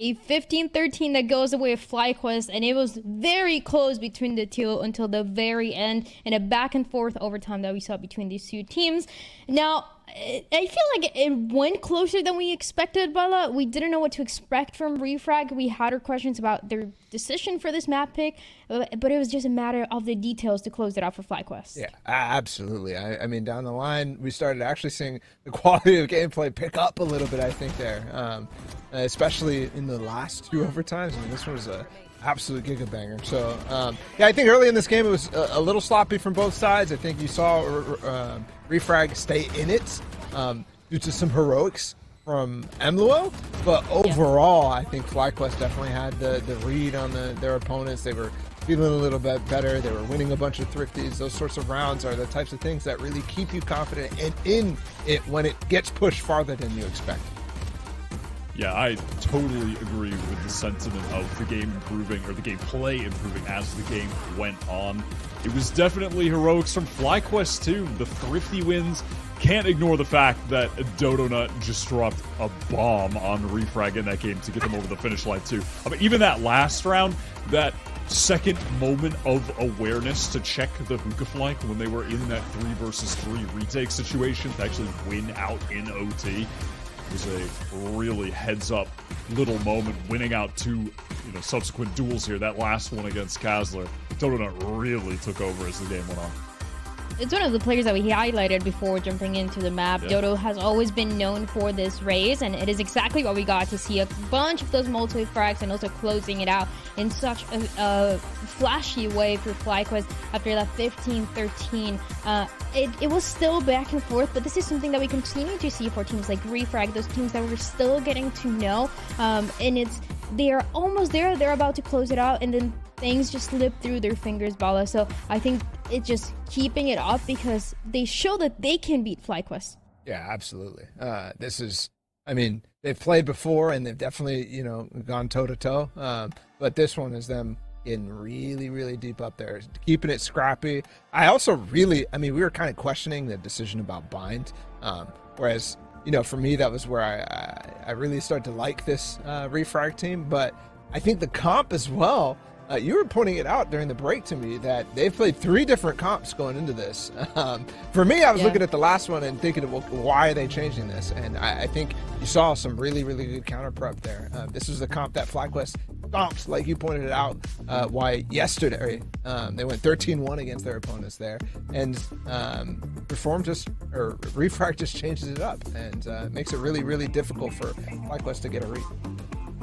a 15-13 that goes away with FlyQuest, and it was very close between the two until the very end, in a back and forth overtime that we saw between these two teams. Now, I feel like it went closer than we expected, Bala. We didn't know what to expect from Refrag. We had our questions about their decision for this map pick, but it was just a matter of the details to close it out for FlyQuest. Yeah, absolutely. I mean, down the line, we started actually seeing the quality of gameplay pick up a little bit, I think, there. Especially in the last two overtimes. I mean, this one was a absolute gigabanger. So, yeah, I think early in this game it was a little sloppy from both sides. I think you saw Refrag stay in it due to some heroics from Emluo, but overall, I think FlyQuest definitely had the read on their opponents. They were feeling a little bit better. They were winning a bunch of thrifties. Those sorts of rounds are the types of things that really keep you confident and in it when it gets pushed farther than you expect. Yeah, I totally agree with the sentiment of the game improving, or the gameplay improving as the game went on. It was definitely heroics from FlyQuest too. The thrifty wins. Can't ignore the fact that Dodonut just dropped a bomb on Refrag in that game to get them over the finish line too. I mean, even that last round, that second moment of awareness to check the hookah flank when they were in that 3 versus 3 retake situation to actually win out in OT. Was a really heads-up little moment, winning out 2 subsequent duels here. That last one against Kazler, Donut really took over as the game went on. It's one of the players that we highlighted before jumping into the map. Yeah. Dodo has always been known for this race, and it is exactly what we got to see. A bunch of those multi-frags and also closing it out in such a flashy way for FlyQuest after that 15-13. It was still back and forth, but this is something that we continue to see for teams like Refrag, those teams that we're still getting to know. And they're almost there. They're about to close it out, and then things just slip through their fingers, Bala. So I think it's just keeping it up because they show that they can beat FlyQuest. Yeah, absolutely. This is, I mean, they've played before and they've definitely, gone toe to toe. But this one is them getting really, really deep up there, keeping it scrappy. I also we were kind of questioning the decision about bind. Whereas, for me, that was where I really started to like this Refrag team. But I think the comp as well, you were pointing it out during the break to me that they've played 3 different comps going into this. For me, I was looking at the last one and thinking, well, why are they changing this? And I think you saw some really, really good counter prep there. This was the comp that FlyQuest stomped, like you pointed it out, yesterday. They went 13-1 against their opponents there. And Refrag just changes it up and makes it really, really difficult for FlyQuest to get a read.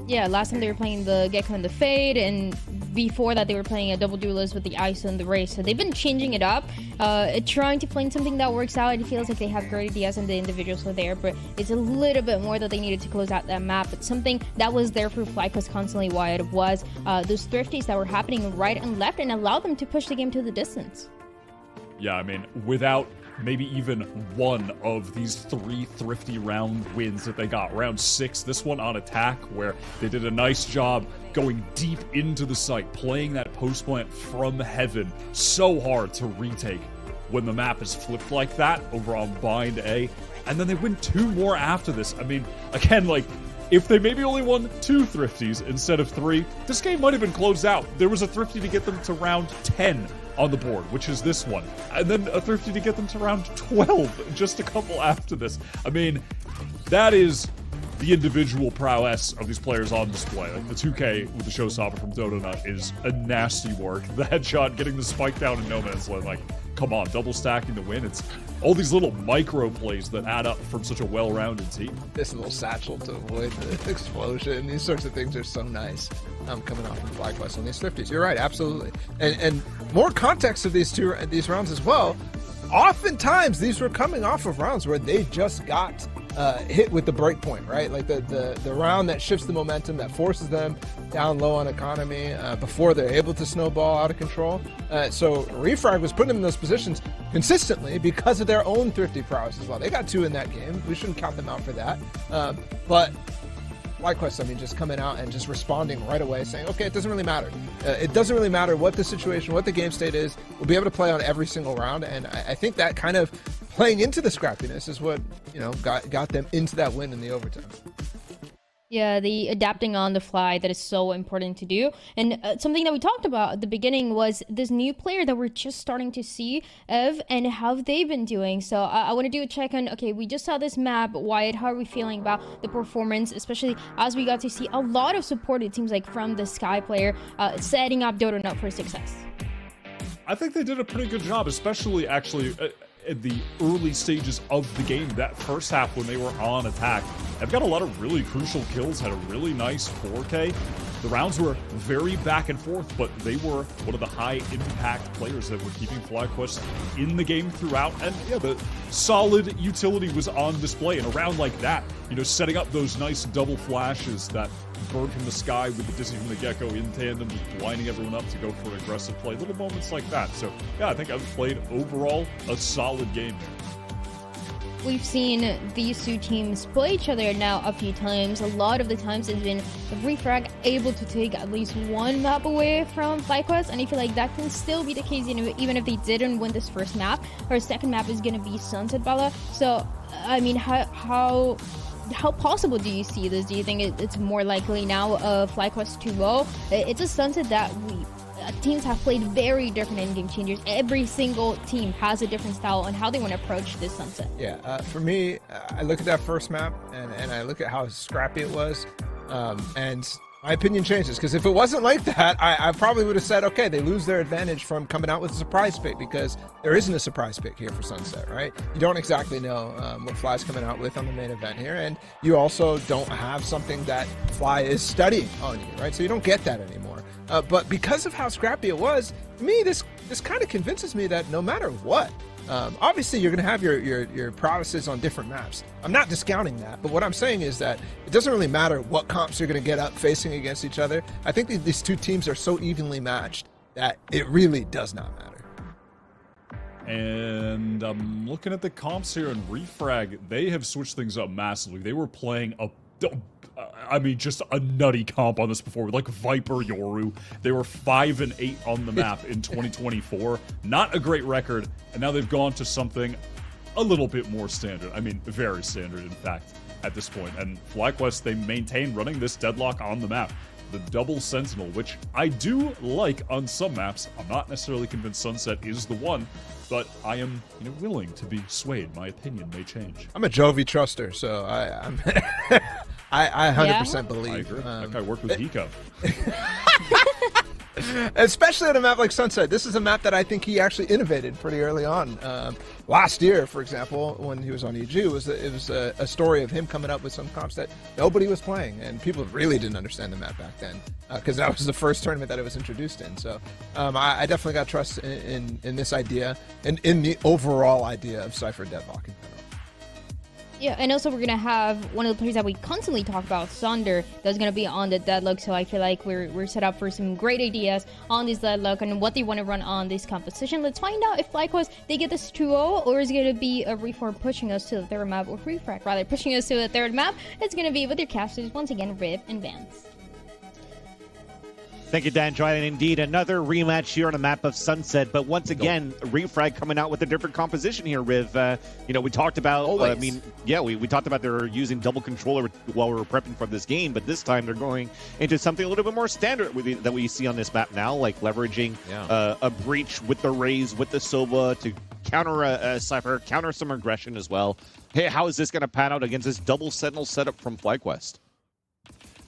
Yeah, last time they were playing the Gecko and the Fade, and before that they were playing a double duelist with the Ice and the Race. So they've been changing it up, trying to play something that works out. It feels like they have great ideas and the individuals are there, but it's a little bit more that they needed to close out that map. But something that was there for FlyQuest constantly, why it was those thrifties that were happening right and left and allowed them to push the game to the distance. Yeah, I mean, without maybe even one of these 3 thrifty round wins that they got. Round 6, this one on attack, where they did a nice job going deep into the site, playing that post plant from heaven so hard to retake when the map is flipped like that over on Bind A. And then they win 2 more after this. I mean, again, if they maybe only won 2 thrifties instead of 3, this game might have been closed out. There was a thrifty to get them to round 10 on the board, which is this one. And then a thrifty to get them to round 12, just a couple after this. I mean, that is the individual prowess of these players on display. Like the 2K with the showstopper from Dodonut is a nasty work. The headshot, getting the spike down in no man's land, come on, double stacking the win. It's all these little micro plays that add up from such a well-rounded team. This little satchel to avoid the explosion. These sorts of things are so nice. Coming off from FlyQuest on these thrifties. You're right, absolutely. And more context of these rounds as well. Oftentimes, these were coming off of rounds where they just got hit with the break point, right? Like the round that shifts the momentum, that forces them down low on economy before they're able to snowball out of control. So Refrag was putting them in those positions consistently because of their own thrifty prowess as well. They got 2 in that game. We shouldn't count them out for that. But FlyQuest, just coming out and just responding right away, saying, okay, it doesn't really matter. It doesn't really matter what the situation, what the game state is. We'll be able to play on every single round, and I think that kind of playing into the scrappiness is what got them into that win in the overtime. Yeah, the adapting on the fly, that is so important to do. And something that we talked about at the beginning was this new player that we're just starting to see of and how they've been doing. So I want to do a check on, okay, we just saw this map. Wyatt, how are we feeling about the performance, especially as we got to see a lot of support, it seems like, from the Sky player, setting up Dodo up for success? I think they did a pretty good job, especially actually in the early stages of the game. That first half when they were on attack, they've got a lot of really crucial kills, had a really nice 4K. The rounds were very back and forth, but they were one of the high impact players that were keeping FlyQuest in the game throughout. And yeah, the solid utility was on display in a round like that. You know, setting up those nice double flashes, that bird from the sky with the Dizzy from the Gecko in tandem, just blinding everyone up to go for aggressive play. Little moments like that. So yeah, I think I've played overall a solid game. We've seen these two teams play each other now a few times. A lot of the times it's been Refrag able to take at least one map away from FlyQuest, and I feel like that can still be the case even if they didn't win this first map. Our second map is going to be Sunset Bala. So, I mean, how possible do you see this? Do you think it's more likely now FlyQuest 2-0? It's a Sunset that teams have played very different in-game changers. Every single team has a different style on how they want to approach this Sunset. Yeah, for me, I look at that first map and I look at how scrappy it was, and my opinion changes, because if it wasn't like that, I probably would have said, okay, they lose their advantage from coming out with a surprise pick, because there isn't a surprise pick here for Sunset, right? You don't exactly know what Fly's coming out with on the main event here, and you also don't have something that Fly is studying on you, right? So you don't get that anymore. But because of how scrappy it was, to me, this kind of convinces me that no matter what, obviously you're going to have your prowesses on different maps. I'm not discounting that, but what I'm saying is that it doesn't really matter what comps you're going to get up facing against each other. I think these two teams are so evenly matched that it really does not matter. And I'm looking at the comps here, and Refrag, they have switched things up massively. They were playing just a nutty comp on this before, with like Viper Yoru. They were 5 and 8 on the map in 2024. Not a great record, and now they've gone to something a little bit more standard. I mean, very standard, in fact, at this point. And FlyQuest, they maintain running this deadlock on the map. The double Sentinel, which I do like on some maps. I'm not necessarily convinced Sunset is the one, but I am, willing to be swayed. My opinion may change. I'm a Jovi truster, so I'm I 100% believe. I agree. That guy worked with Hiko. Especially on a map like Sunset. This is a map that I think he actually innovated pretty early on. Last year, for example, when he was on EG, it was a story of him coming up with some comps that nobody was playing, and people really didn't understand the map back then, because that was the first tournament that it was introduced in. So I definitely got trust in this idea and in the overall idea of Cypher deadlock in general. Yeah, and also we're going to have one of the players that we constantly talk about, Sonder, that's going to be on the deadlock. So I feel like we're set up for some great ideas on this deadlock and what they want to run on this composition. Let's find out if FlyQuest, they get this 2-0, or is it going to be a Reform pushing us to the third map, or Refrag rather pushing us to the third map. It's going to be with your casters, once again, Riv and Vance. Thank you, Dan Dryden. Indeed, another rematch here on a map of Sunset, but once again, Refrag coming out with a different composition here, Riv. We talked about, we talked about they're using double controller while we were prepping for this game, but this time they're going into something a little bit more standard that we see on this map now, like leveraging a breach with the Raze, with the Soba to counter a Cypher, counter some aggression as well. Hey, how is this going to pan out against this double Sentinel setup from FlyQuest?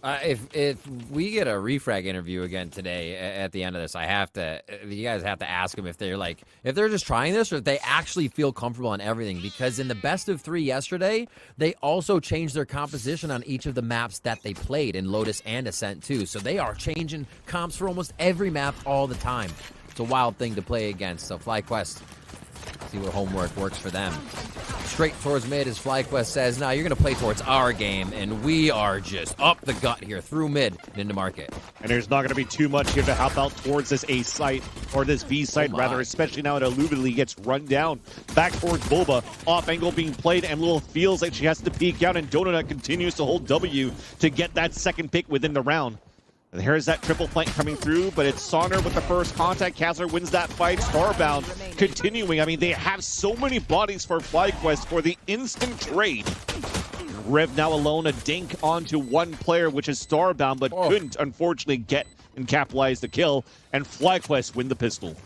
If we get a Refrag interview again today at the end of this, you guys have to ask them if they're just trying this, or if they actually feel comfortable on everything. Because in the best of 3 yesterday, they also changed their composition on each of the maps that they played in Lotus and Ascent too. So they are changing comps for almost every map all the time. It's a wild thing to play against. So FlyQuest, see what homework works for them. Straight towards mid, as FlyQuest says, now you're going to play towards our game, and we are just up the gut here through mid and into market. And there's not going to be too much here to help out towards this A site, or this B site rather, especially now that Alluvidly gets run down. Back towards Bulba, off angle being played, and Lil feels like she has to peek out, and Donut continues to hold W to get that second pick within the round. And here's that triple flank coming through, but it's Sonner with the first contact. Kazler wins that fight. Starbound continuing. I mean, they have so many bodies for FlyQuest for the instant trade. Riv now alone, a dink onto one player, which is Starbound, but couldn't, unfortunately, get and capitalize the kill, and FlyQuest win the pistol.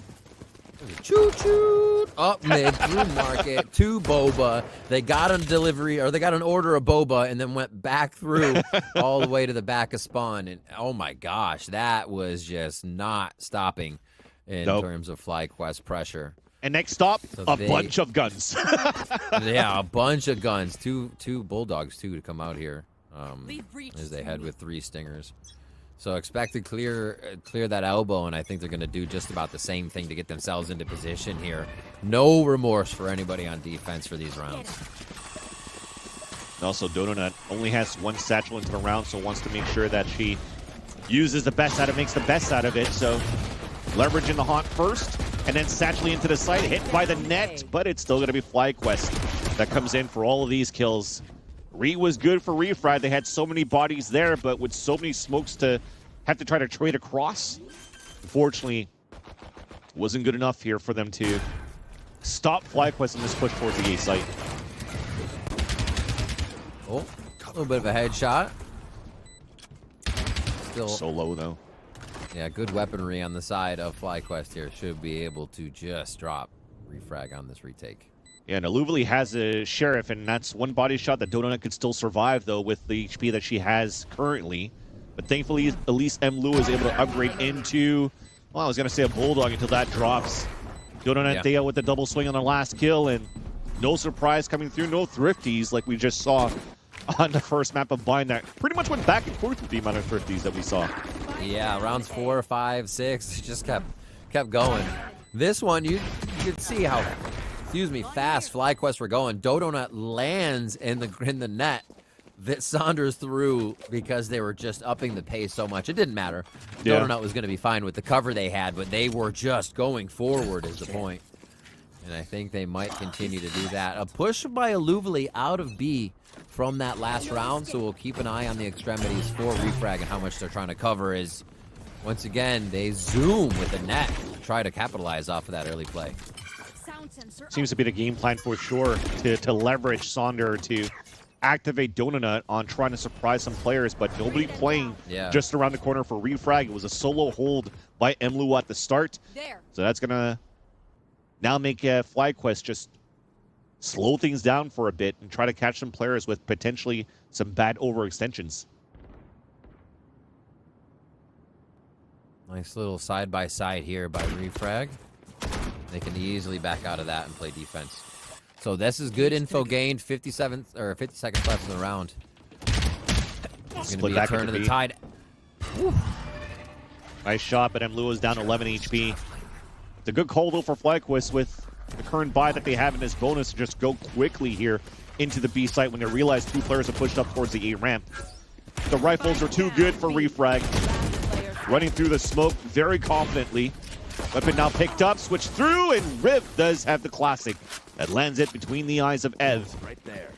Choo-choo! Up mid, through market, to Boba. They got a delivery, or they got an order of Boba, and then went back through all the way to the back of spawn. And oh my gosh, that was just not stopping in terms of FlyQuest pressure. And next stop, bunch of guns. Yeah, a bunch of guns. Two Bulldogs, too, to come out here as they head with 3 Stingers. So expect to clear that elbow, and I think they're going to do just about the same thing to get themselves into position here. No remorse for anybody on defense for these rounds. And also, Donut only has 1 satchel into the round, so wants to make sure that she uses the best out of it, makes the best out of it. So leveraging the haunt first, and then satchel into the site, hit by the net, but it's still going to be FlyQuest that comes in for all of these kills. Re was good for Refried. They had so many bodies there, but with so many smokes to have to try to trade across, unfortunately, wasn't good enough here for them to stop FlyQuest in this push towards the A site. Oh, a little bit of a headshot. Still so low, though. Yeah, good weaponry on the side of FlyQuest here. Should be able to just drop refrag on this retake. Yeah, and Aluvali has a Sheriff, and that's 1 body shot that Donut could still survive, though, with the HP that she has currently. But thankfully, at least Mlu is able to upgrade into, well, I was going to say a Bulldog until that drops. Donut Thea with the double swing on the last kill, and no surprise coming through, no thrifties like we just saw on the first map of Bind that pretty much went back and forth with the amount of thrifties that we saw. Yeah, rounds 4, 5, 6, just kept going. This one, you could see how fast FlyQuest were going. Donut lands in the net that Saunders threw because they were just upping the pace so much. It didn't matter. Yeah. Donut was going to be fine with the cover they had, but they were just going forward is the point. And I think they might continue to do that. A push by Aluvali out of B from that last round, so we'll keep an eye on the extremities for Refrag and how much they're trying to cover is, once again, they zoom with the net to try to capitalize off of that early play. Seems to be the game plan for sure to leverage Sonder to activate Donut on trying to surprise some players, but nobody playing just around the corner for Refrag. It was a solo hold by Mlu at the start. So that's going to now make FlyQuest just slow things down for a bit and try to catch some players with potentially some bad overextensions. Nice little side-by-side here by Refrag. They can easily back out of that and play defense. So this is good info gained. 50 seconds left in the round. It's going to be a turn of the tide. Woo. Nice shot, but Mlu is down 11 HP. It's a good call, though, for FlyQuest with the current buy that they have in this bonus to just go quickly here into the B site when they realize 2 players have pushed up towards the A ramp. The rifles are too good for Refrag. Running through the smoke very confidently. Weapon now picked up, switched through, and Riv does have the classic that lands it between the eyes of Ev. Right there.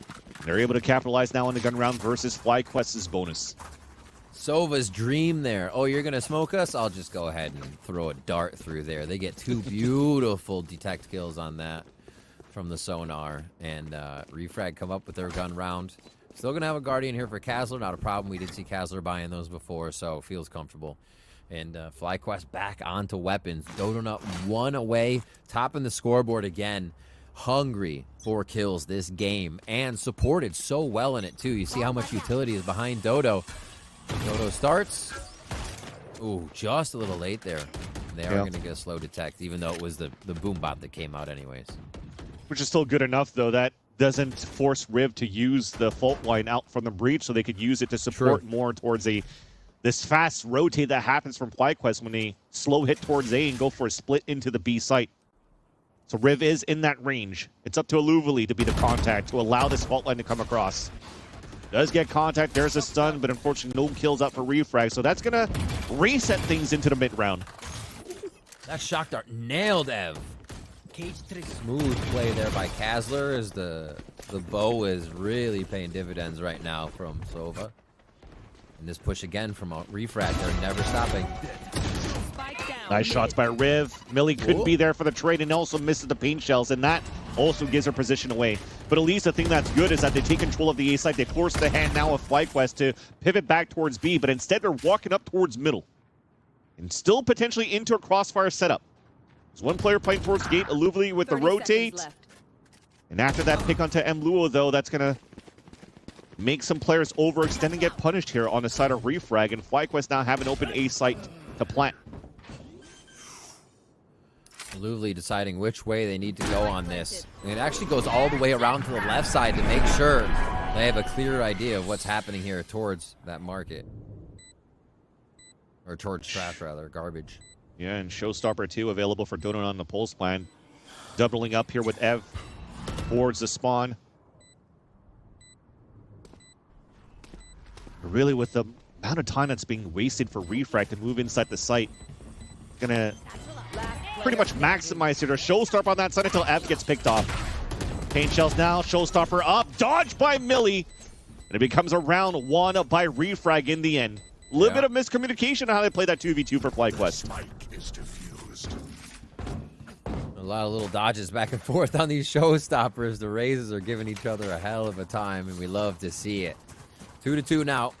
They're able to capitalize now on the gun round versus FlyQuest's bonus. Sova's dream there. Oh, you're going to smoke us? I'll just go ahead and throw a dart through there. They get 2 beautiful detect kills on that from the sonar. And Refrag come up with their gun round. Still going to have a Guardian here for Kazler. Not a problem. We did see Kazler buying those before, so feels comfortable. And FlyQuest back onto weapons. Donut 1 away, topping the scoreboard again. Hungry for kills this game and supported so well in it too. You see how much utility is behind Dodo. Dodo starts. Ooh, just a little late there. They are going to get a slow detect, even though it was the boom bot that came out anyways. Which is still good enough, though. That doesn't force Riv to use the fault line out from the breach, so they could use it to support more towards this fast rotate that happens from FlyQuest when they slow hit towards A and go for a split into the B site. So Riv is in that range. It's up to Aluvali to be the contact to allow this fault line to come across. Does get contact. There's a stun, but unfortunately no kills out for Refrag. So that's going to reset things into the mid-round. That shock dart nailed Ev. Smooth play there by Kazler as the bow is really paying dividends right now from Sova. And this push again from Refrag. They're never stopping. Nice shots by Riv. Millie could be there for the trade and also misses the paint shells, and that also gives her position away. But at least the thing that's good is that they take control of the A site. They force the hand now of FlyQuest to pivot back towards B, but instead they're walking up towards middle. And still potentially into a crossfire setup. There's one player playing towards gate, Aluvli with the rotate. And after that pick onto Mluo, though, that's going to make some players overextend and get punished here on the side of Refrag. And FlyQuest now have an open A site to plant. Aluvli deciding which way they need to go on this. And it actually goes all the way around to the left side to make sure they have a clear idea of what's happening here towards that market. Or towards trash, rather. Garbage. Yeah, and Showstopper 2 available for Donut on the Pulse plan. Doubling up here with Ev towards the spawn. Really, with the amount of time that's being wasted for Refrag to move inside the site, gonna pretty much maximize here to Showstopper on that side until Ev gets picked off. Pain Shells now, Showstopper up, dodged by Millie, and it becomes a round one by Refrag in the end. A little bit of miscommunication on how they play that 2v2 for FlyQuest. A lot of little dodges back and forth on these Showstoppers. The Razes are giving each other a hell of a time, and we love to see it. 2-2 now.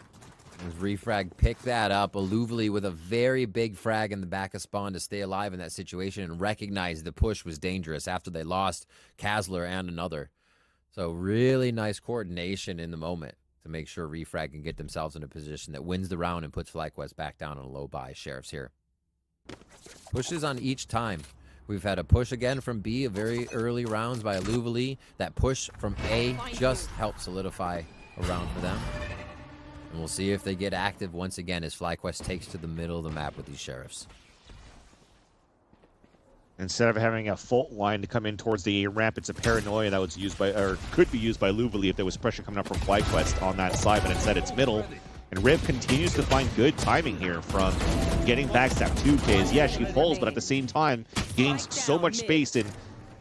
As Refrag pick that up. Aluvli with a very big frag in the back of spawn to stay alive in that situation and recognize the push was dangerous after they lost Kazler and another. So really nice coordination in the moment to make sure Refrag can get themselves in a position that wins the round and puts FlyQuest back down on a low buy. Sheriffs here. Pushes on each time. We've had a push again from B, a very early rounds by Aluvli. That push from A just helped solidify a round for them. And we'll see if they get active once again as FlyQuest takes to the middle of the map with these Sheriffs. Instead of having a fault line to come in towards the A ramp, it's a paranoia that was used by, or could be used by Aluvli if there was pressure coming up from FlyQuest on that side, but instead it's middle. And Riv continues to find good timing here from getting backstab 2Ks. Yeah, she falls, but at the same time gains so much space and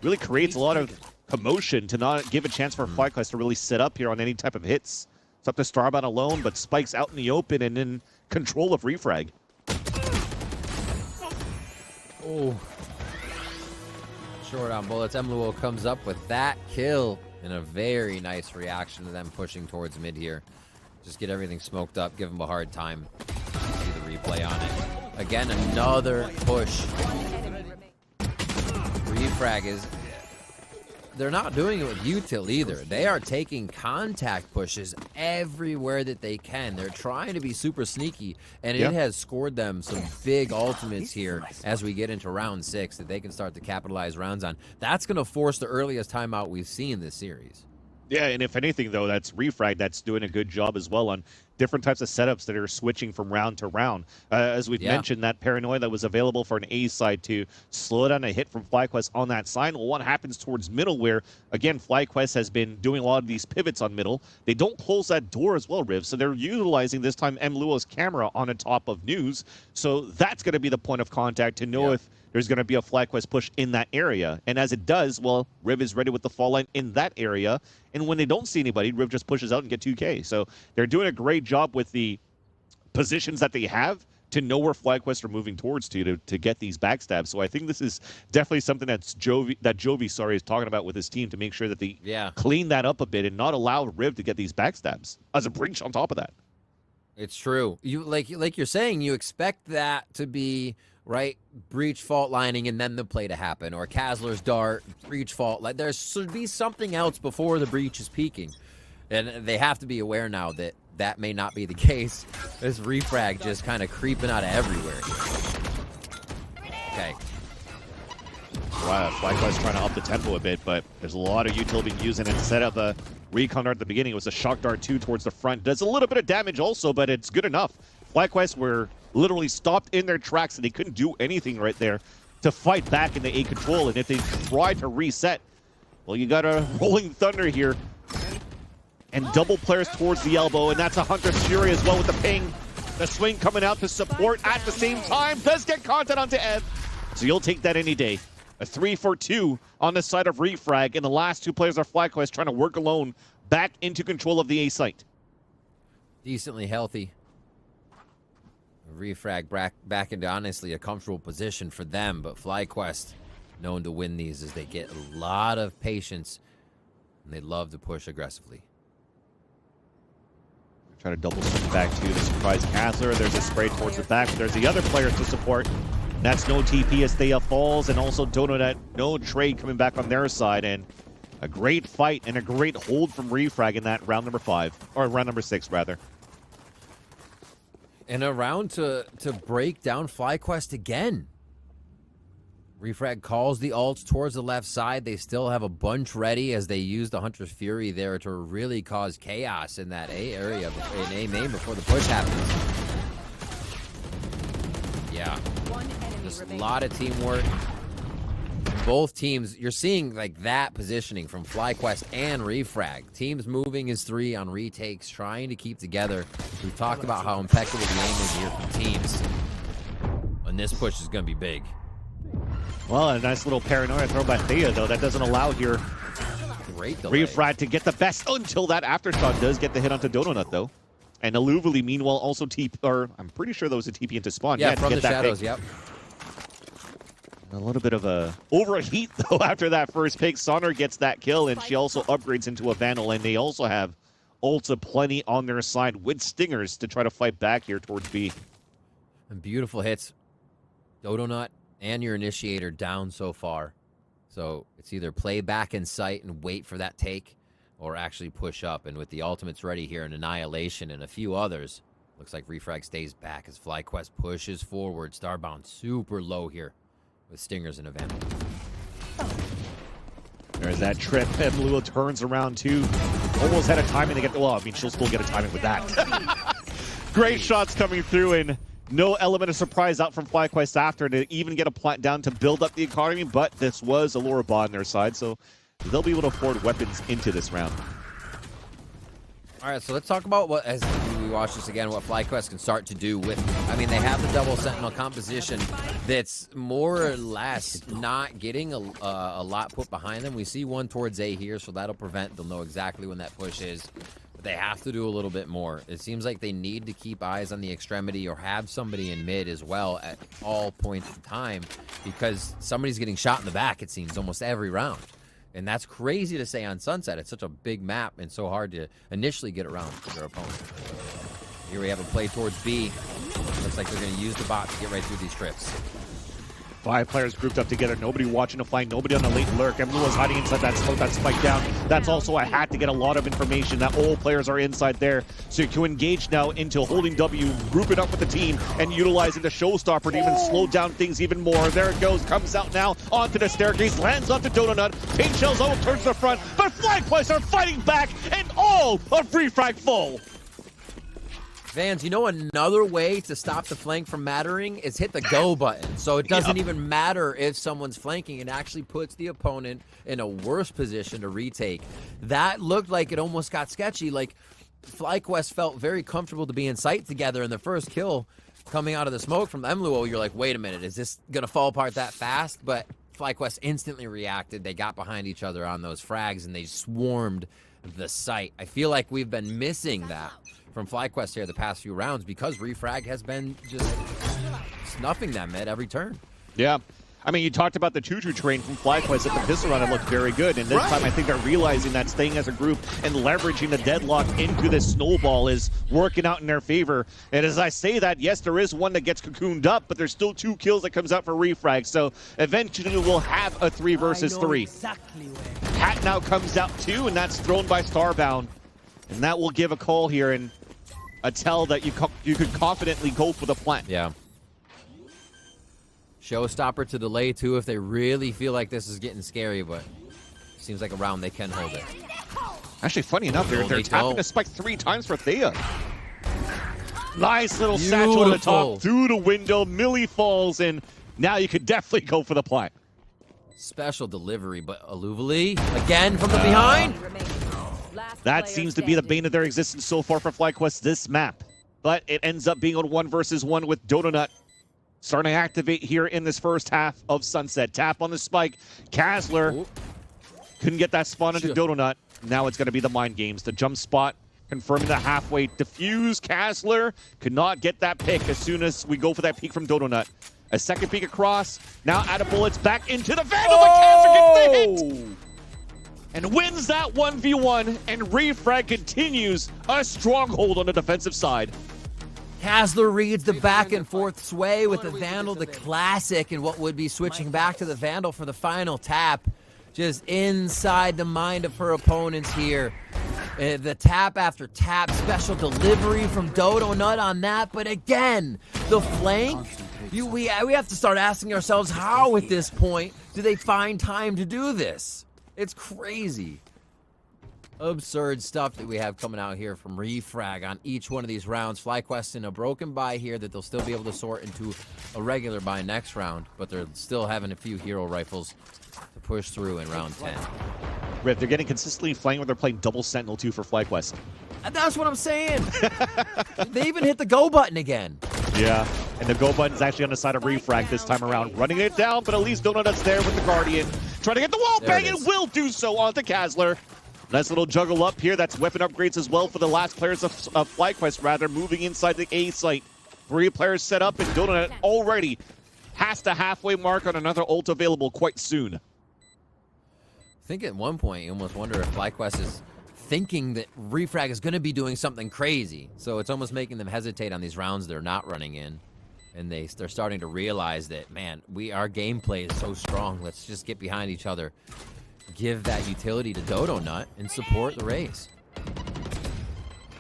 really creates a lot of commotion to not give a chance for FlyQuest to really set up here on any type of hits. It's up to Starbound alone, but Spike's out in the open and in control of Refrag. Oh. Short on bullets. Mluo comes up with that kill and a very nice reaction to them pushing towards mid here. Just get everything smoked up, give them a hard time. See the replay on it. Again, another push. Refrag is... They're not doing it with util either. They are taking contact pushes everywhere that they can. They're trying to be super sneaky, and it has scored them some big ultimates here as we get into round 6 that they can start to capitalize rounds on. That's going to force the earliest timeout we've seen this series. Yeah, and if anything, though, that's Refrag that's doing a good job as well on different types of setups that are switching from round to round. As we've mentioned, that paranoia that was available for an A side to slow down a hit from FlyQuest on that side. Well, what happens towards middle where, again, FlyQuest has been doing a lot of these pivots on middle. They don't close that door as well, Riv, so they're utilizing this time Mluo's camera on the top of News. So that's going to be the point of contact to know if there's going to be a FlyQuest push in that area. And as it does, well, Riv is ready with the fall line in that area. And when they don't see anybody, Riv just pushes out and get 2K. So they're doing a great job with the positions that they have to know where FlyQuest are moving towards to get these backstabs. So I think this is definitely something that Jovi is talking about with his team to make sure that they clean that up a bit and not allow Riv to get these backstabs as a breach on top of that. It's true. You like you're saying, you expect that to be right, breach fault lining and then the play to happen, or Kazler's dart, breach fault. Like there should be something else before the breach is peaking, and they have to be aware now that that may not be the case. This Refrag just kind of creeping out of everywhere here. Okay. Wow, FlyQuest trying to up the tempo a bit, but there's a lot of util being used, and instead of a recon dart at the beginning, it was a shock dart 2 towards the front. Does a little bit of damage also, but it's good enough. FlyQuest were literally stopped in their tracks, and they couldn't do anything right there to fight back in the A control. And if they try to reset, well, you got a Rolling Thunder here. And double players towards the elbow, and that's a Hunter's Fury as well with the ping. The swing coming out to support at the same time. Does get content onto Ev. So you'll take that any day. A 3-for-2 on the side of Refrag, and the last two players are FlyQuest trying to work alone back into control of the A site. Decently healthy. Refrag back into, honestly, a comfortable position for them, but FlyQuest known to win these as they get a lot of patience and they love to push aggressively. Try to double swing back to the surprise Kassler. There's a spray towards the back, but there's the other players to support. That's no TP as Thea falls, and also Donut, no trade coming back on their side, and a great fight and a great hold from Refrag in that round number 5, or round number 6 rather. And a round to break down FlyQuest again. Refrag calls the ults towards the left side. They still have a bunch ready as they use the Hunter's Fury there to really cause chaos in that A area, in A main before the push happens. Yeah, just a lot of teamwork. Both teams, you're seeing like that positioning from FlyQuest and Refrag. Teams moving as 3 on retakes, trying to keep together. We've talked about how impeccable the aim is here from teams. And this push is going to be big. Well, a nice little paranoia throw by Thea, though. That doesn't allow here Great delay. Refrag to get the best until that aftershot does get the hit onto Donut, though. And Aluvali, meanwhile, also I'm pretty sure that was a TP into spawn. Yeah, from the shadows, yep. A little bit of a overheat, though, after that first pick. Sonner gets that kill, and she also upgrades into a Vandal, and they also have ults aplenty on their side with Stingers to try to fight back here towards B. And beautiful hits. Dodonut and your initiator down so far. So it's either play back in sight and wait for that take, or actually push up. And with the ultimates ready here in Annihilation and a few others, looks like Refrag stays back as FlyQuest pushes forward. Starbound super low here with Stingers and a Vandal. There's that trip, and Lua turns around too. Almost had a timing to get the, well, I mean, she'll still get a timing with that. Great shots coming through, and no element of surprise out from FlyQuest after to even get a plant down to build up the economy, but this was a Laura Bot on their side, so they'll be able to afford weapons into this round. All right, so let's talk about what, as we watch this again, what FlyQuest can start to do with, I mean, they have the double Sentinel composition that's more or less not getting a lot put behind them. We see one towards A here, so that'll prevent, they'll know exactly when that push is. But they have to do a little bit more. It seems like they need to keep eyes on the extremity or have somebody in mid as well at all points in time, because somebody's getting shot in the back, it seems, almost every round. And that's crazy to say on Sunset. It's such a big map and so hard to initially get around their opponent. Here we have a play towards B. Looks like they're going to use the bot to get right through these trips. 5 players grouped up together, nobody watching a flank, nobody on a late lurk. Emlua's hiding inside that smoke, that spike down. That's also a hack to get a lot of information that all players are inside there. So you can engage now into holding W, group it up with the team, and utilizing the showstopper to even slow down things even more. There it goes, comes out now onto the staircase, lands onto Donut. Paint Shells all turns to the front, but FlyQuest are fighting back, and all of Refrag full. Vans, you know another way to stop the flank from mattering is hit the go button. So it doesn't even matter if someone's flanking. It actually puts the opponent in a worse position to retake. That looked like it almost got sketchy. Like FlyQuest felt very comfortable to be in sight together, and the first kill coming out of the smoke from Emluo, you're like, wait a minute, is this going to fall apart that fast? But FlyQuest instantly reacted. They got behind each other on those frags, and they swarmed the site. I feel like we've been missing that from FlyQuest here the past few rounds because Refrag has been just snuffing them at every turn. Yeah. I mean, you talked about the choo-choo train from FlyQuest at the pistol run. It looked very good. And this time, I think they're realizing that staying as a group and leveraging the deadlock into this snowball is working out in their favor. And as I say that, yes, there is one that gets cocooned up, but there's still 2 kills that comes out for Refrag. So eventually we'll have a 3 versus 3. Exactly Hat now comes out too, and that's thrown by Starbound. And that will give a call here and a tell that you could confidently go for the plant. Yeah. Showstopper to delay too if they really feel like this is getting scary, but seems like a round they can hold it. Actually, funny enough, they're tapping the spike 3 times for Thea. Nice little satchel to the top, through the window. Millie falls, and now you could definitely go for the plant. Special delivery, but Aluvali again from the behind. That seems to be the bane of their existence so far for FlyQuest this map. But it ends up being on 1 versus 1 with Donut starting to activate here in this first half of Sunset. Tap on the spike. Kassler couldn't get that spawn into Donut. Now it's going to be the mind games. The jump spot confirming the halfway diffuse. Kassler could not get that pick as soon as we go for that peek from Donut. A second peek across. Now out of bullets back into the Vandal. But Kassler gets the hit. and wins that 1v1, and Refrag continues a stronghold on the defensive side. Kasler reads the back and forth sway with the Vandal, the classic, and what would be switching back to the Vandal for the final tap. Just inside the mind of her opponents here. The tap after tap, special delivery from Dodo Nut on that, but again, the flank, we have to start asking ourselves how at this point do they find time to do this? It's crazy. Absurd stuff that we have coming out here from Refrag on each one of these rounds. FlyQuest in a broken buy here that they'll still be able to sort into a regular buy next round, but they're still having a few hero rifles to push through in round 10. Riv, they're getting consistently flanked when they're playing double Sentinel 2 for FlyQuest. And that's what I'm saying. They even hit the go button again. Yeah, and the go button's actually on the side of Refrag this time around. Running it down, but at least Donut's there with the Guardian. Trying to get the wall bang and will do so onto Kasler. Nice little juggle up here. That's weapon upgrades as well for the last players of FlyQuest, rather, moving inside the A site. 3 players set up, and Donut already past the halfway mark on another ult available quite soon. I think at one point you almost wonder if FlyQuest is thinking that Refrag is going to be doing something crazy. So it's almost making them hesitate on these rounds they're not running in. And they're starting to realize that, man, our gameplay is so strong. Let's just get behind each other. Give that utility to Dodo Nut and support the Rays.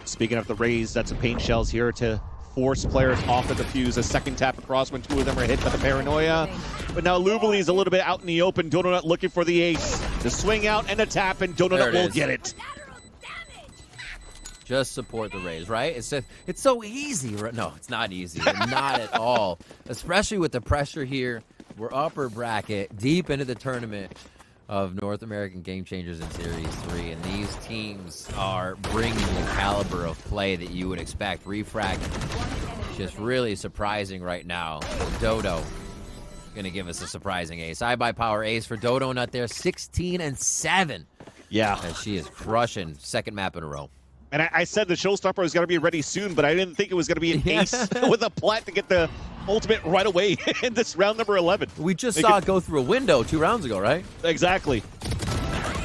Speaking of the Rays, that's some paint shells here to force players off of the fuse. A second tap across when 2 of them are hit by the paranoia. But now Luvali is a little bit out in the open. Dodo Nut looking for the ace. The swing out and a tap, and Dodo Nut will get it. Just support the Rays, right? It's so easy. No, it's not easy. Not at all. Especially with the pressure here. We're upper bracket, deep into the tournament of North American Game Changers in Series 3, and these teams are bringing the caliber of play that you would expect. Refrag just really surprising right now. Dodo gonna give us a surprising ace. iBuyPower ace for Dodo Nut there, 16-7. Yeah. And she is crushing second map in a row. And I said the showstopper was going to be ready soon, but I didn't think it was going to be an ace with a plat to get the ultimate right away in this round number 11. We just saw it go through a window 2 rounds ago, right? Exactly.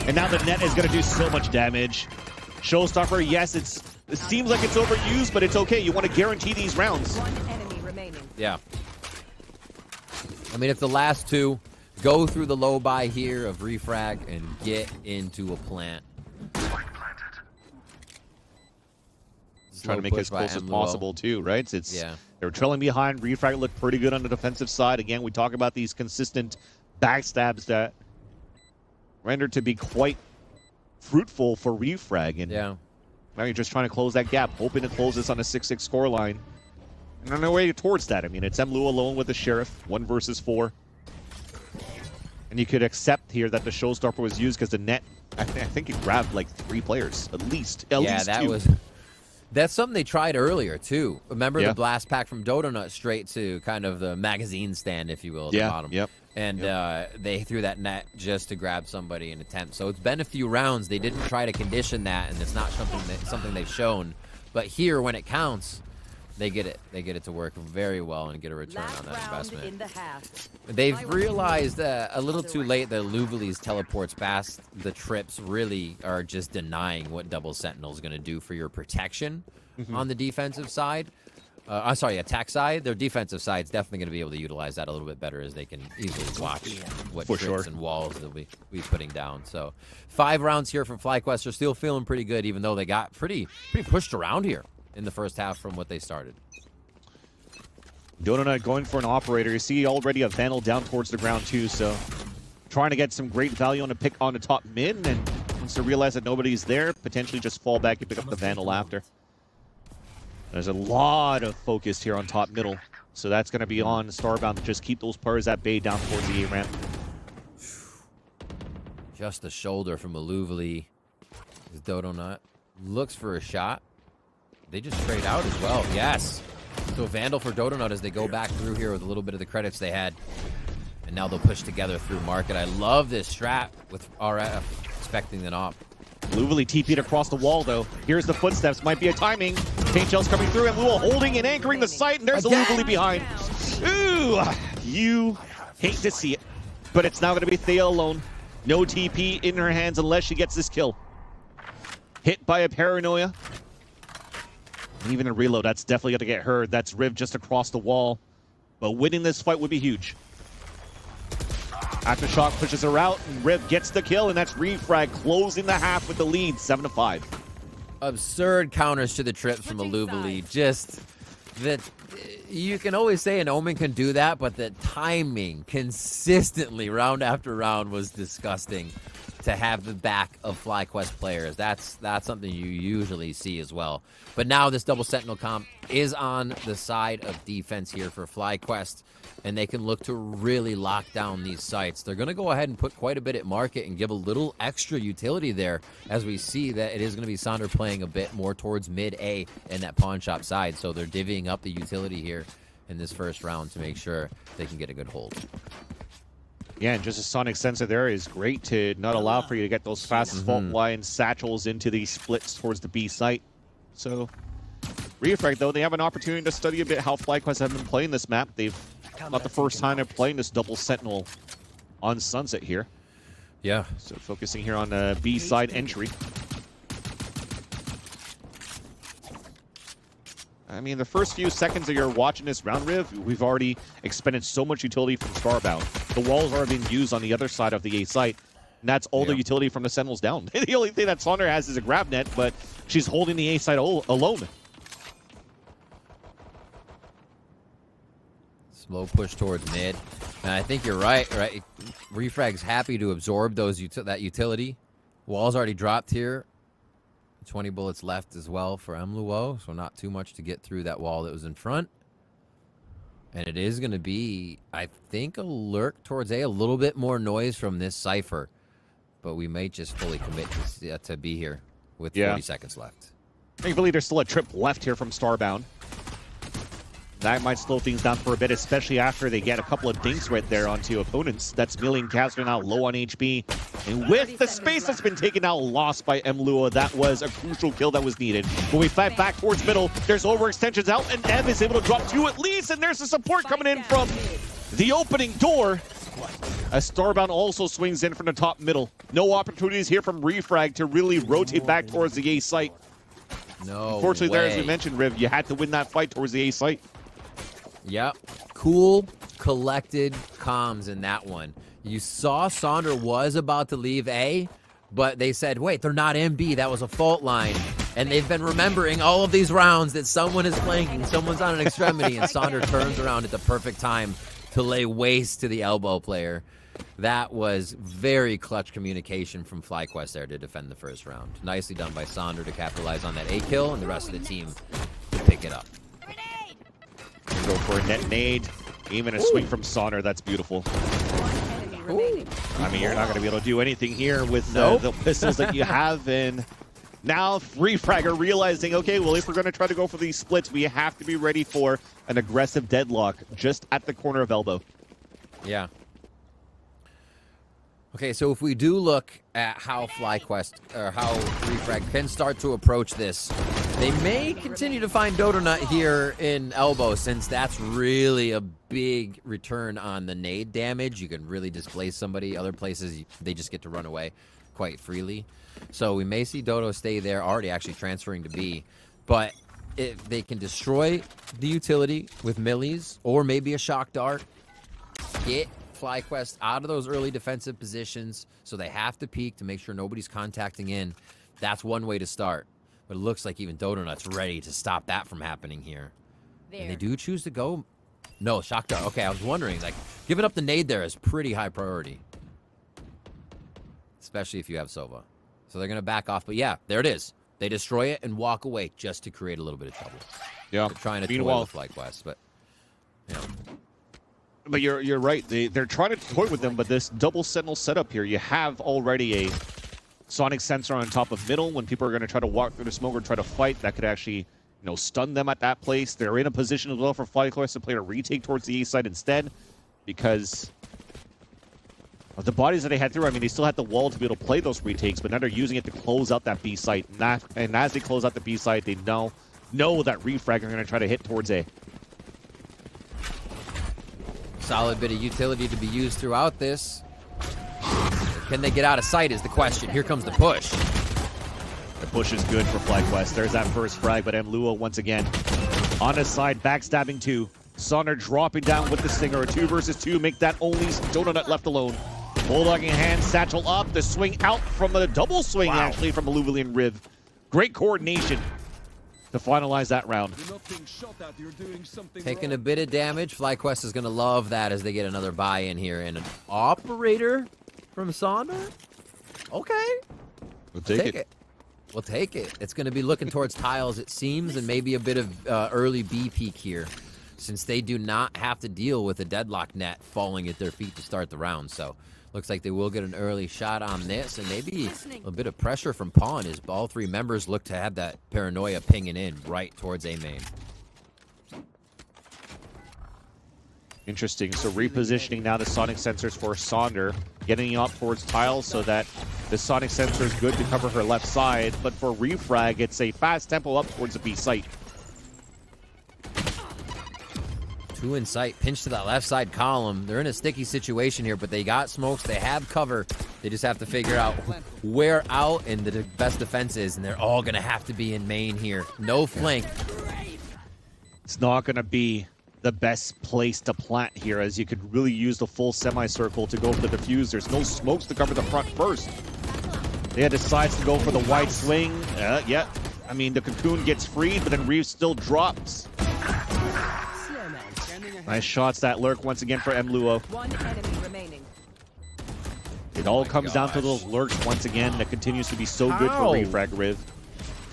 And now the net is going to do so much damage. Showstopper, yes, it seems like it's overused, but it's okay. You want to guarantee these rounds. 1 enemy remaining. Yeah. I mean, if the last 2 go through the low buy here of Refrag and get into a plant. Trying to make it as close as possible too, right? Yeah. They were trailing behind. Refrag looked pretty good on the defensive side. Again, we talk about these consistent backstabs that rendered to be quite fruitful for Refrag. And yeah, now you're just trying to close that gap, hoping to close this on a 6-6 scoreline. And on their way towards that, I mean, it's Mlu alone with the Sheriff, 1 versus 4. And you could accept here that the showstopper was used because the net, I think it grabbed like 3 players, at least. Yeah, that 2. was... That's something they tried earlier, too. Remember the blast pack from Dodo Nut straight to kind of the magazine stand, if you will, at the bottom. Yep. And they threw that net just to grab somebody in attempt. So it's been a few rounds. They didn't try to condition that, and it's not something they've shown. But here, when it counts, they get it. They get it to work very well and get a return on that investment. They've realized a little too late that Luvali's teleports past the trips really are just denying what Double Sentinel is going to do for your protection on the defensive side. I'm sorry, attack side. Their defensive side is definitely going to be able to utilize that a little bit better as they can easily watch what trips and walls they'll be putting down. So 5 rounds here from FlyQuest are still feeling pretty good, even though they got pretty pushed around here in the first half from what they started. Dodo Nut going for an operator. You see already a Vandal down towards the ground too, so trying to get some great value on the pick on the top mid, and once they realize that nobody's there, potentially just fall back and pick up the Vandal after. There's a lot of focus here on top middle, so that's going to be on Starbound to just keep those players at bay down towards the A-ramp. Just the shoulder from Aluvali. Dodo Nut looks for a shot. They just trade out as well. Yes. So Vandal for Dodo Nut as they go back through here with a little bit of the credits they had. And now they'll push together through market. I love this strat with RF expecting the op. Luvali TP'd across the wall, though. Here's the footsteps. Might be a timing. Paint shells coming through, and Lua holding and anchoring the site, and there's a Luvali behind. Ooh, you hate to see it. But it's now going to be Thea alone. No TP in her hands unless she gets this kill. Hit by a paranoia. And even a reload, that's definitely going to get her. That's Riv just across the wall. But winning this fight would be huge. Aftershock pushes her out, and Riv gets the kill, and that's Refrag closing the half with the lead, 7-5. Absurd counters to the trips from Aluvali. Just that you can always say an Omen can do that, but the timing consistently round after round was disgusting to have the back of FlyQuest players. That's something you usually see as well. But now this double Sentinel comp is on the side of defense here for FlyQuest, and they can look to really lock down these sites. They're going to go ahead and put quite a bit at market and give a little extra utility there, as we see that it is going to be Sonder playing a bit more towards mid-A and that pawn shop side. So they're divvying up the utility here in this first round to make sure they can get a good hold. Yeah, and just a sonic sensor there is great to not allow for you to get those fast fault line satchels into these splits towards the B site. So, Refrag, though, they have an opportunity to study a bit how FlyQuest have been playing this map. They've not the first time they're playing this double Sentinel on Sunset here. Yeah. So focusing here on the B side entry. I mean, the first few seconds that you're watching this round, Riv, we've already expended so much utility from Starbound. The walls are being used on the other side of the A site, and that's all the utility from the Sentinels down. The only thing that Sonder has is a grab net, but she's holding the A site alone. Slow push towards mid. And I think you're right. Refrag's happy to absorb those that utility. Wall's already dropped here. 20 bullets left as well for Mluo, so not too much to get through that wall that was in front. And it is going to be, I think, a lurk towards A. A little bit more noise from this Cypher. But we may just fully commit to be here with 40 seconds left. I believe there's still a trip left here from Starbound. That might slow things down for a bit, especially after they get a couple of dinks right there onto opponents. That's Millie and Casper now low on HP. And with the space that's been taken out, lost by Mlua, that was a crucial kill that was needed. When we fight back towards middle, there's overextensions out, and Ev is able to drop 2 at least, and there's the support coming in from the opening door. As Starbound also swings in from the top middle. No opportunities here from Refrag to really rotate back towards the A site. No Unfortunately, way. there, as we mentioned, Riv, you had to win that fight towards the A site. Yep. Cool, collected comms in that one. You saw Sonder was about to leave A, but they said, wait, they're not in B. That was a fault line. And they've been remembering all of these rounds that someone is flanking, someone's on an extremity, and Sonder turns around at the perfect time to lay waste to the elbow player. That was very clutch communication from FlyQuest there to defend the first round. Nicely done by Sonder to capitalize on that A kill, and the rest of the team to pick it up. Go for a net nade. Even a swing from Sonder. That's beautiful. I mean, you're not going to be able to do anything here with the pistols that you have. And now Refrag are realizing, okay, well, if we're going to try to go for these splits, we have to be ready for an aggressive deadlock just at the corner of elbow. Yeah. Okay, so if we do look at how FlyQuest, or how Refrag can start to approach this, they may continue to find Dodonut here in elbow, since that's really a big return on the nade damage. You can really displace somebody. Other places, they just get to run away quite freely. So we may see Dodo stay there, already actually transferring to B. But if they can destroy the utility with millies, or maybe a shock dart, get FlyQuest out of those early defensive positions, so they have to peek to make sure nobody's contacting in. That's one way to start. But it looks like even Dodonut's ready to stop that from happening here. And they do choose to go. No, shock dart. Okay, I was wondering, like, giving up the nade there is pretty high priority. Especially if you have Sova. So they're going to back off. But yeah, there it is. They destroy it and walk away just to create a little bit of trouble. Yeah. They're trying to toy with FlyQuest, but, you know. But you're right. They're trying to toy with them, but this double Sentinel setup here, you have already a sonic sensor on top of middle. When people are going to try to walk through the smoke or try to fight, that could actually, stun them at that place. They're in a position as well for FlyQuest to play a retake towards the A side instead, because of the bodies that they had through. I mean, they still had the wall to be able to play those retakes, but now they're using it to close out that B site. And as they close out the B site, they know that Refrag are going to try to hit towards A. Solid bit of utility to be used throughout this. Can they get out of sight is the question. Here comes the push. The push is good for FlyQuest. There's that first frag, but Mluo once again on his side, backstabbing 2. Sonner dropping down with the Stinger. A 2 versus 2, make that only Donut left alone. Bulldog in hand, satchel up, the swing out from the double swing, actually, from Illuvian Riv. Great coordination to finalize that round. Taking a bit of damage. FlyQuest is going to love that as they get another buy in here. And an operator from Sonder? Okay. We'll take it. We'll take it. It's going to be looking towards tiles, it seems, and maybe a bit of early B peak here, since they do not have to deal with a deadlock net falling at their feet to start the round. So looks like they will get an early shot on this, and maybe a bit of pressure from Pawn as all 3 members look to have that paranoia pinging in right towards A main. Interesting. So repositioning now the sonic sensors for Sonder, getting up towards tiles so that the sonic sensor is good to cover her left side. But for Refrag, it's a fast tempo up towards the B site. 2 in sight, pinch to that left side column. They're in a sticky situation here, but they got smokes. They have cover. They just have to figure out where out and the best defense is, and they're all going to have to be in main here. No flank. It's not going to be the best place to plant here, as you could really use the full semicircle to go for the defuse. There's no smokes to cover the front first. They decides to go for the wide swing. Yeah, I mean, the cocoon gets freed, but then Reeves still drops. Nice shots that lurk once again for Mluo. One enemy remaining. It all comes down to those lurks once again. That continues to be so good for Refrag Riv.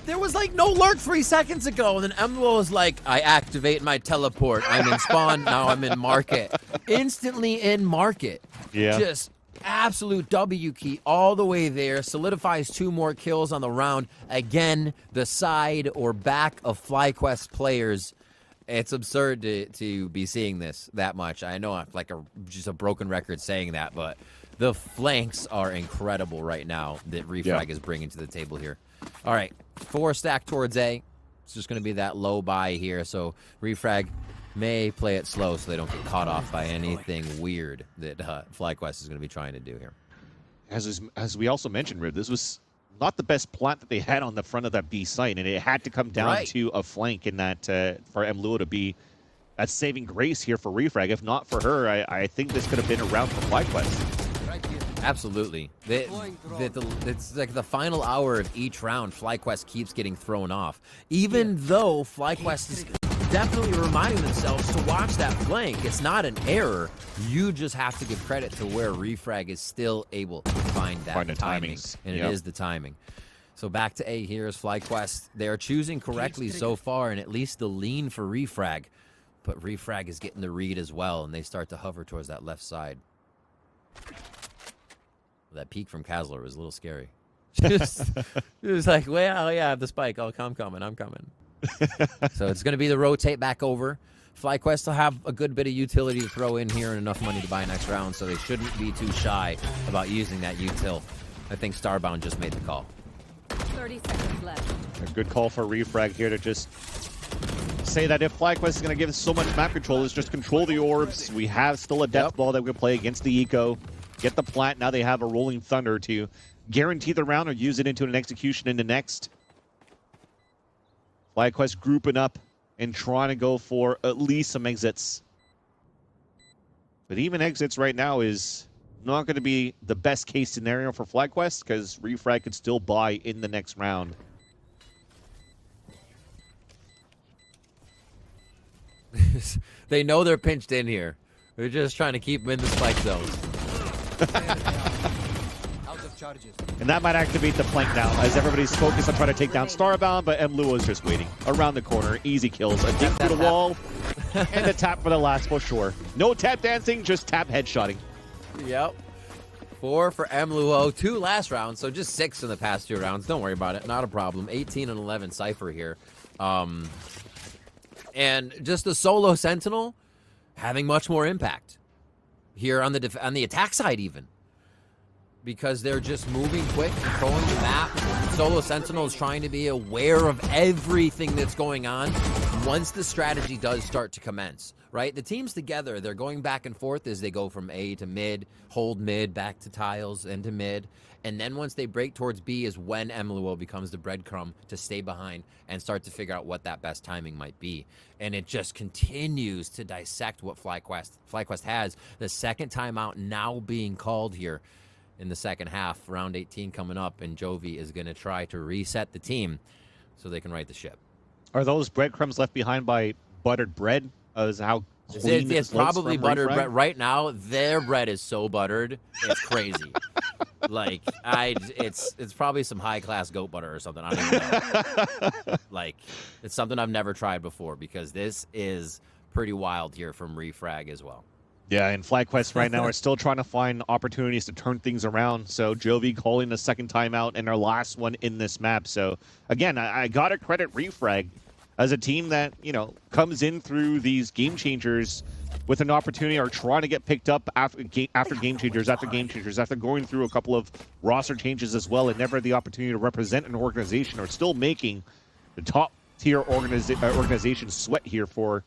There was like no lurk 3 seconds ago, and then Emerald was like, I activate my teleport. I'm in spawn, now I'm in market. Instantly in market. Yeah. Just absolute W key all the way there. Solidifies 2 more kills on the round. Again, the side or back of FlyQuest players. It's absurd to be seeing this that much. I know I'm like just a broken record saying that, but the flanks are incredible right now that Refrag is bringing to the table here. All right, 4 stack towards A. It's just going to be that low buy here, so Refrag may play it slow so they don't get caught off by anything weird that FlyQuest is going to be trying to do here. As we also mentioned, Riv, this was not the best plant that they had on the front of that B site, and it had to come down to a flank in that for Mluo to be that saving grace here for Refrag. If not for her, I think this could have been a round for FlyQuest. Absolutely. It's like the final hour of each round, FlyQuest keeps getting thrown off. Even though FlyQuest is definitely reminding themselves to watch that flank. It's not an error. You just have to give credit to where Refrag is still able to find that timing. And it is the timing. So back to A here is FlyQuest. They are choosing correctly so far, and at least the lean for Refrag. But Refrag is getting the read as well, and they start to hover towards that left side. That peek from Kazler was a little scary. It was like, well, yeah, I have the spike. Oh, I'm coming. So it's going to be the rotate back over. FlyQuest will have a good bit of utility to throw in here and enough money to buy next round, so they shouldn't be too shy about using that util. I think Starbound just made the call. 30 seconds left. A good call for Refrag here to just say that if FlyQuest is going to give us so much map control, is just control the orbs. We have still a death ball that we can play against the eco. Get the plant. Now they have a rolling thunder to guarantee the round or use it into an execution in the next. FlyQuest grouping up and trying to go for at least some exits. But even exits right now is not going to be the best case scenario for FlyQuest, because Refrag could still buy in the next round. They know they're pinched in here. They're just trying to keep them in the spike zones. And that might activate the flank now, as everybody's focused on trying to take down Starbound, but Mluo is just waiting. Around the corner, easy kills. A dink through the wall, and a tap for the last for sure. No tap dancing, just tap headshotting. Yep. 4 for Mluo, 2 last rounds, so just 6 in the past 2 rounds. Don't worry about it, not a problem. 18 and 11 Cypher here. And just the solo Sentinel having much more impact here on the attack side even. Because they're just moving quick, controlling the map. Solo Sentinel is trying to be aware of everything that's going on. once the strategy does start to commence, right? The teams together, they're going back and forth as they go from A to mid, hold mid, back to tiles, and to mid. And then once they break towards B is when Emeluo becomes the breadcrumb to stay behind and start to figure out what that best timing might be. And it just continues to dissect what FlyQuest has. The second timeout now being called here in the second half, round 18 coming up, and Jovi is going to try to reset the team so they can right the ship. Are those breadcrumbs left behind by buttered bread? Is how clean it's it looks probably from buttered refrag? bread. Right now, their bread is so buttered, it's crazy. Like, it's probably some high-class goat butter or something. I don't even know. Like, it's something I've never tried before because this is pretty wild here from Refrag as well. Yeah, and FlyQuest right now are still trying to find opportunities to turn things around. So Jovi calling the second timeout and their last one in this map. So again, I gotta credit Refrag as a team that, you know, comes in through these game changers with an opportunity or trying to get picked up after game changers, after going through a couple of roster changes as well, and never the opportunity to represent an organization, or still making the top tier organization sweat here for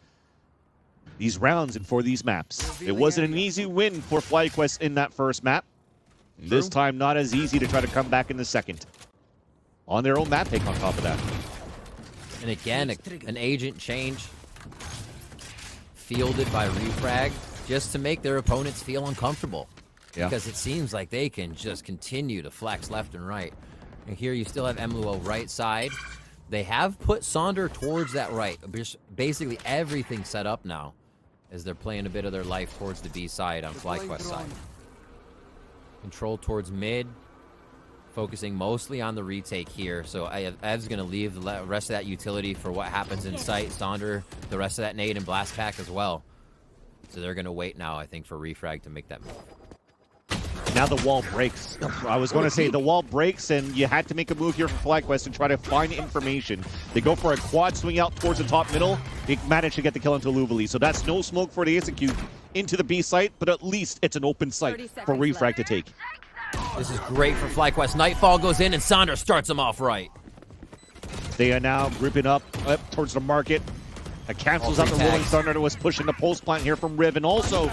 these rounds and for these maps. It wasn't an easy win for FlyQuest in that first map. This time, not as easy to try to come back in the second. On their own map pick on top of that. And again, an agent change fielded by Refrag just to make their opponents feel uncomfortable. Yeah. Because it seems like they can just continue to flex left and right. And here you still have Emeluo right side. They have put Sonder towards that right. Basically everything set up now as they're playing a bit of their life towards the B side on FlyQuest side. Control towards mid, focusing mostly on the retake here. So Ev's going to leave the rest of that utility for what happens in sight. Sonder, the rest of that nade and blast pack as well. So they're going to wait now, I think, for Refrag to make that move. Now the wall breaks. I was going to say the wall breaks, and you had to make a move here for FlyQuest to try to find information. They go for a quad swing out towards the top middle. They managed to get the kill into Luvali. So that's no smoke for the execute into the B site, but at least it's an open site for Refrag to take. This is great for FlyQuest. Nightfall goes in, and Sonder starts them off right. They are now grouping up towards the market. It cancels out the Rolling Thunder that was pushing the pulse plant here from Riv, and also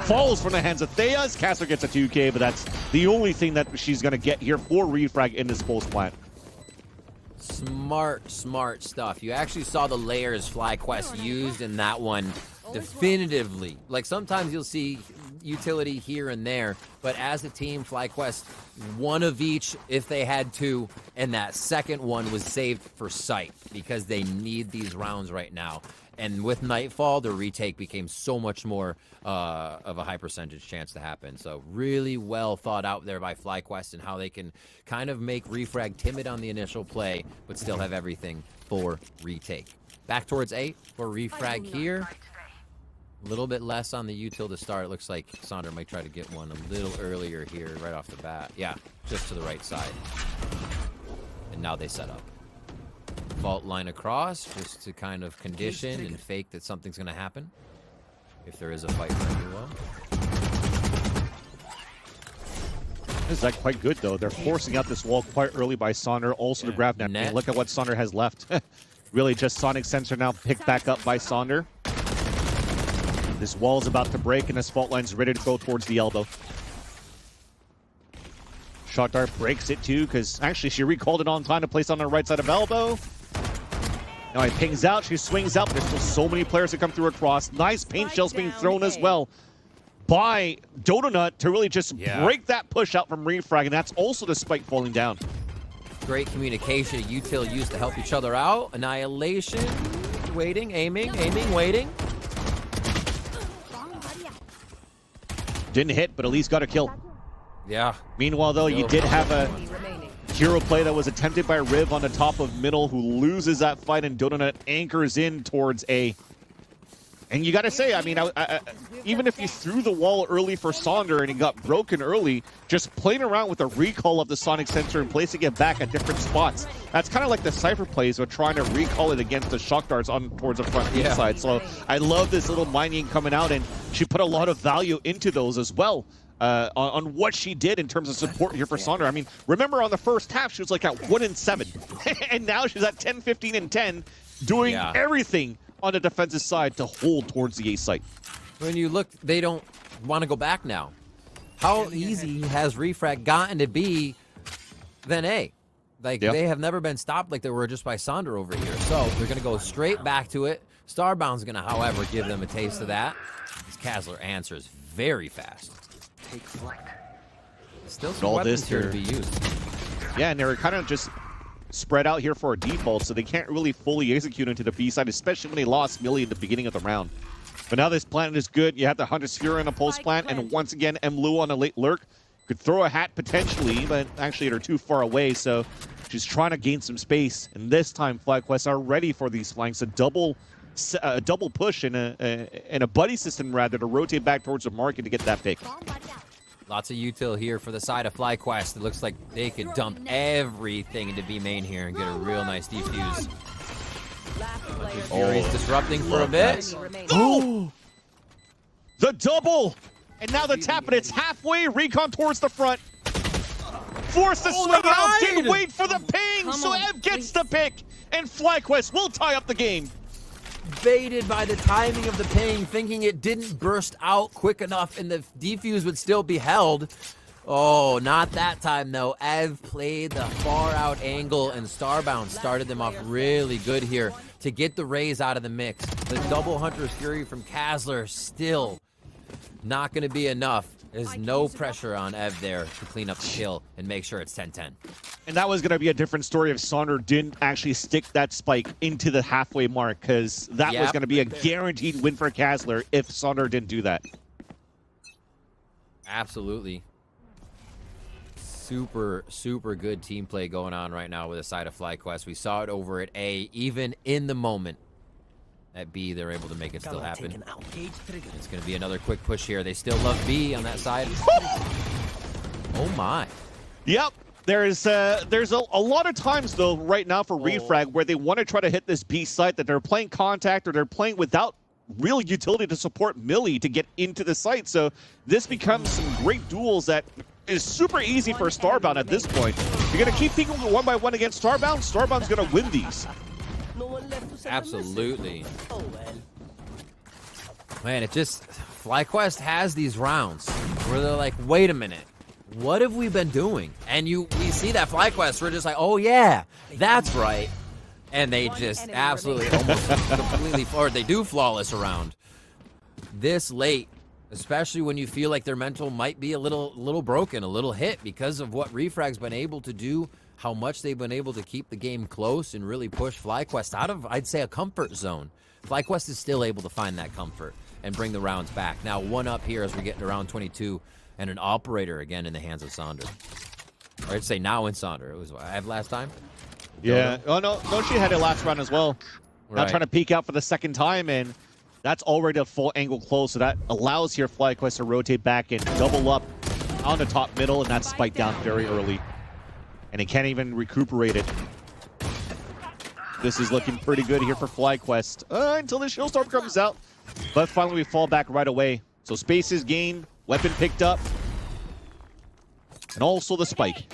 falls from the hands of Theas. Caster gets a 2K, but that's the only thing that she's going to get here for Refrag in this pulse plant. Smart stuff. You actually saw the layers FlyQuest used in that one definitively. Like, sometimes you'll see utility here and there, but as a team, FlyQuest, one of each if they had to, and that second one was saved for sight because they need these rounds right now. And with Nightfall, the retake became so much more of a high percentage chance to happen. So really well thought out there by FlyQuest and how they can kind of make Refrag timid on the initial play, but still have everything for retake. Back towards 8 for Refrag here. A little bit less on the util to start. It looks like Sonder might try to get one a little earlier here right off the bat. Yeah, just to the right side. And now they set up. Fault line across just to kind of condition and fake that something's going to happen if there is a fight for Emeluo. This is like quite good though. They're forcing out this wall quite early by Sonder, also to grab that. And look at what Sonder has left. Really just Sonic Sensor now picked back up by Sonder. This wall is about to break and this fault line's ready to go towards the elbow. Shot dart breaks it too, because actually she recalled it on time to place on the right side of elbow. Now he pings out, she swings out, but there's still so many players that come through across. Nice paint shells being thrown as well by Dodonut to really just break that push out from Refrag, and that's also the spike falling down. Great communication, util used to help each other out. Annihilation, waiting, aiming, waiting. Didn't hit, but at least got a kill. Yeah. Meanwhile, though, you did have a hero play that was attempted by Riv on the top of middle, who loses that fight, and Donut anchors in towards A. And you got to say, I mean, even if you threw the wall early for Sonder and it got broken early, just playing around with the recall of the Sonic Sensor and placing it back at different spots, that's kind of like the Cypher plays of trying to recall it against the shock darts on towards the front side. So I love this little mining coming out, and she put a lot of value into those as well. On what she did in terms of support here for Sonder. I mean, remember on the first half, she was like at 1-7. And now she's at 10, 15, and 10, doing everything on the defensive side to hold towards the A site. When you look, they don't want to go back now. How easy has Refrag gotten to be than A? Like, they have never been stopped like they were just by Sonder over here. So they're going to go straight back to it. Starbound's going to, however, give them a taste of that. This Kazler answers very fast. Still some weapons here to be used. Yeah, and they're kind of just spread out here for a default, so they can't really fully execute into the B side, especially when they lost Millie in the beginning of the round. But now this plant is good. You have the Hunter Sphere in a pulse plant, and once again, Mlu on a late lurk. Could throw a hat potentially, but actually they're too far away, so she's trying to gain some space. And this time, FlyQuest are ready for these flanks. A double push and a buddy system, rather, to rotate back towards the market to get that pick. Lots of util here for the side of FlyQuest. It looks like they could dump everything into B main here and get a real nice defuse. Fury's disrupting for a bit. Oh! The double! And now the tap, and it's halfway. Recon towards the front. Forced to swing out. Didn't wait for the ping, so Ev gets the pick. And FlyQuest will tie up the game. Baited by the timing of the ping, thinking it didn't burst out quick enough and the defuse would still be held. Oh, not that time though. Ev played the far out angle and Starbound started them off really good here to get the raise out of the mix. The double Hunter's Fury from Kazler still not going to be enough. There's no pressure on Ev there to clean up the kill and make sure it's 10-10. And that was going to be a different story if Sonder didn't actually stick that spike into the halfway mark, because that was going to be a guaranteed win for Kazler if Sonder didn't do that. Absolutely. Super, super good team play going on right now with the side of FlyQuest. We saw it over at A, even in the moment. At B, they're able to make it still happen. It's going to be another quick push here. They still love B on that side. Oh my. Yep. There's a lot of times, though, right now for Refrag where they want to try to hit this B site that they're playing contact or they're playing without real utility to support Millie to get into the site. So this becomes some great duels that is super easy for Starbound at this point. You're going to keep thinking one by one against Starbound. Starbound's going to win these. Absolutely. Man, it just... FlyQuest has these rounds where they're like, wait a minute. What have we been doing? And we see that FlyQuest, we're just like, oh yeah, that's right. And they just absolutely almost completely, or they do flawless around. This late, especially when you feel like their mental might be a little broken, a little hit because of what Refrag's been able to do, how much they've been able to keep the game close and really push FlyQuest out of, I'd say, a comfort zone. FlyQuest is still able to find that comfort and bring the rounds back. Now, one up here as we get into round 22, and an operator again in the hands of Sonder. Or I'd say now in Sonder. It was what I have last time? Yeah. Oh, no, she had it last round as well. Right. Now trying to peek out for the second time, and that's already a full angle close, so that allows here FlyQuest to rotate back and double up on the top middle, and that's spiked down very early. And he can't even recuperate it. This is looking pretty good here for FlyQuest until the Shieldstart comes out. But finally we fall back right away. So space is gained, weapon picked up, and also the spike.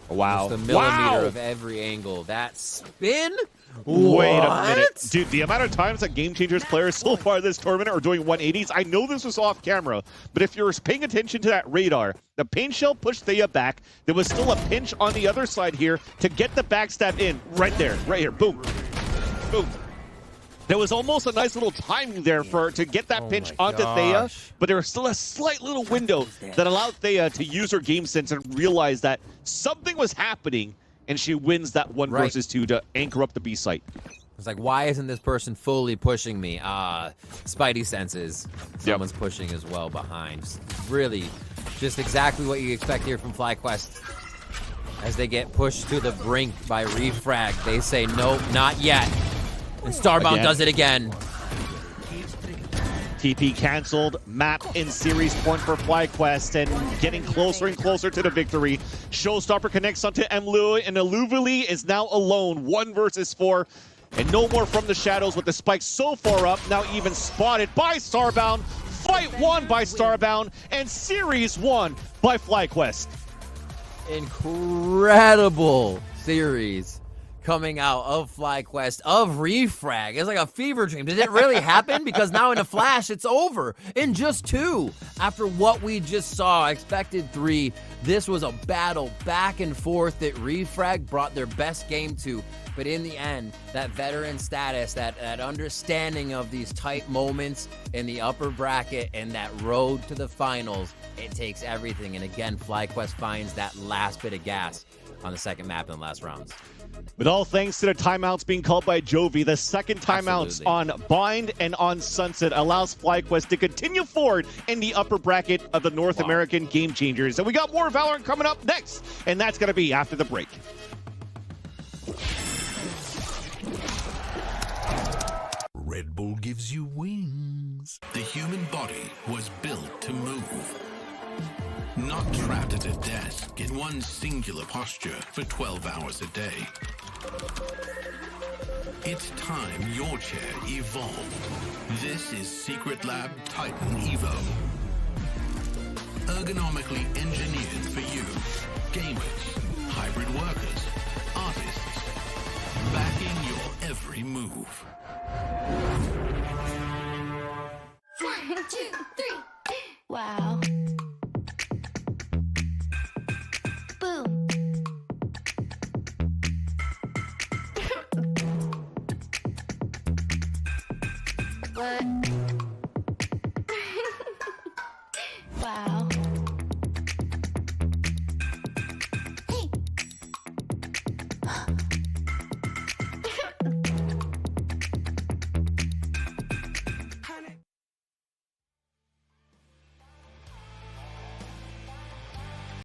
Wow. Just a millimeter of every angle. That spin? Wait a minute. Dude, the amount of times that Game Changers players so far this tournament are doing 180s, I know this was off camera, but if you're paying attention to that radar, the paint shell pushed Thea back. There was still a pinch on the other side here to get the backstab in. Right there, right here. Boom. Boom. There was almost a nice little timing there to get that pinch onto Thea, but there was still a slight little window that allowed Thea to use her game sense and realize that something was happening, and she wins that 1 versus 2 to anchor up the B site. It's like, why isn't this person fully pushing me? Spidey senses. Someone's pushing as well behind. Really, just exactly what you expect here from FlyQuest. As they get pushed to the brink by Refrag, they say, nope, not yet. And Starbound does it again. TP canceled, map in series point for FlyQuest, and getting closer and closer to the victory. Showstopper connects onto Mlu, and Aluvali is now alone, 1 versus 4. And no more from the shadows with the spike so far up, now even spotted by Starbound. Fight won by Starbound, and series won by FlyQuest. incredible series coming out of FlyQuest, of Refrag. It's like a fever dream. Did it really happen? Because now in a flash, it's over in just 2. After what we just saw, expected 3, this was a battle back and forth that Refrag brought their best game to. But in the end, that veteran status, that understanding of these tight moments in the upper bracket and that road to the finals, it takes everything. And again, FlyQuest finds that last bit of gas on the second map in the last rounds. With all thanks to the timeouts being called by Jovi, the second timeouts on Bind and on Sunset allows FlyQuest to continue forward in the upper bracket of the North American Game Changers. And we got more Valorant coming up next, and that's going to be after the break. Red Bull gives you wings. The human body was built to move. Not trapped at a desk in one singular posture for 12 hours a day. It's time your chair evolved. This is Secretlab Titan Evo. Ergonomically engineered for you, gamers, hybrid workers, artists, backing your every move. 1, 2, 3. Wow. Boom. What? Wow.